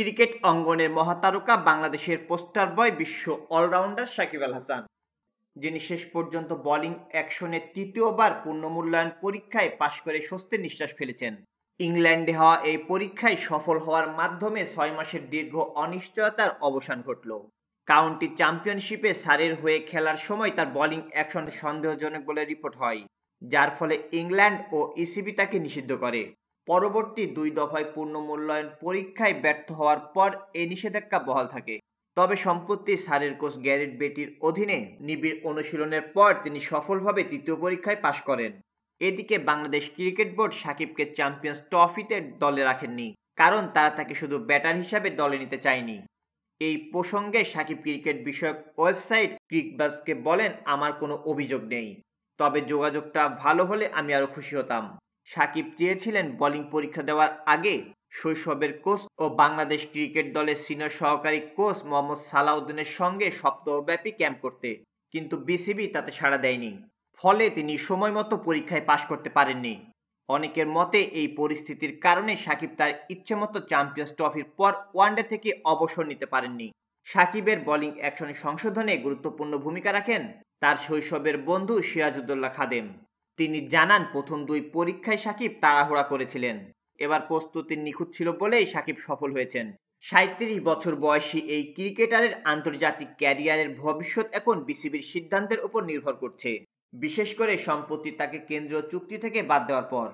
Cricket অঙ্গনের মহাতারকা বাংলাদেশের poster বয় বিশ্ব অলরাউন্ডার সাকিব আল হাসান, যিনি শেষ পর্যন্ত বোলিং অ্যাকশনে তৃতীয়বার পূর্ণমূল্যায়ন পরীক্ষায় পাশ করে স্বস্তির নিঃশ্বাস ফেলেছেন। ইংল্যান্ডে হওয়া এই পরীক্ষায় সফল হওয়ার মাধ্যমে 6 মাসের দীর্ঘ অনিশ্চয়তার অবসান ঘটল। কাউন্টি চ্যাম্পিয়নশিপে সারের হয়ে খেলার সময় তার বোলিং অ্যাকশন সন্দেহজনক বলে রিপোর্ট হয়, যার ফলে ইংল্যান্ড ও ইসিবি তাকে নিষিদ্ধ করে। পরবর্তী 2 দফায় পূর্ণমূল্যায়ন পরীক্ষায় ব্যর্থ হওয়ার পর এই নিষেধাজ্ঞা বহাল থাকে। তবে সম্প্রতি সারের কোচ গ্যারেট বেটির অধীনে নিবিড় অনুশীলনের পর তিনি সফলভাবে তৃতীয় পরীক্ষায় পাশ করেন। এদিকে বাংলাদেশ ক্রিকেট বোর্ড সাকিবকে চ্যাম্পিয়ন্স ট্রফিতে দলে রাখেননি, কারণ তারা তাকে শুধু ব্যাটার হিসাবে দলে নিতে চায়নি। এই প্রসঙ্গে সাকিব ক্রিকেট বিষয়ক ওয়েবসাইট ক্রিকবাজকে বলেন, আমার কোনো অভিযোগ নেই, তবে যোগাযোগটা ভালো হলে আমি আরও খুশি হতাম। সাকিব চেয়েছিলেন বোলিং পরীক্ষা দেওয়ার আগে শৈশবের কোচ ও বাংলাদেশ ক্রিকেট দলের সিনিয়র সহকারী কোচ মোহাম্মদ সালাউদ্দিনের সঙ্গে সপ্তাহব্যাপী ক্যাম্প করতে, কিন্তু বিসিবি তাতে সাড়া দেয়নি। ফলে তিনি সময়মতো পরীক্ষায় পাশ করতে পারেননি। অনেকের মতে এই পরিস্থিতির কারণে সাকিব তার ইচ্ছেমতো চ্যাম্পিয়ন্স ট্রফির পর ওয়ানডে থেকে অবসর নিতে পারেননি। সাকিবের বোলিং অ্যাকশন সংশোধনে গুরুত্বপূর্ণ ভূমিকা রাখেন তার শৈশবের বন্ধু সিরাজউদ্দৌলা খাদেম। তিনি জানান, প্রথম 2 পরীক্ষায় সাকিব তাড়াহুড়া করেছিলেন। এবার প্রস্তুতি নিখুঁত ছিল বলেই সাকিব সফল হয়েছেন। 37 বছর বয়সী এই ক্রিকেটারের আন্তর্জাতিক ক্যারিয়ারের ভবিষ্যৎ এখন বিসিবির সিদ্ধান্তের উপর নির্ভর করছে, বিশেষ করে সম্প্রতি তাকে কেন্দ্রীয় চুক্তি থেকে বাদ দেওয়ার পর।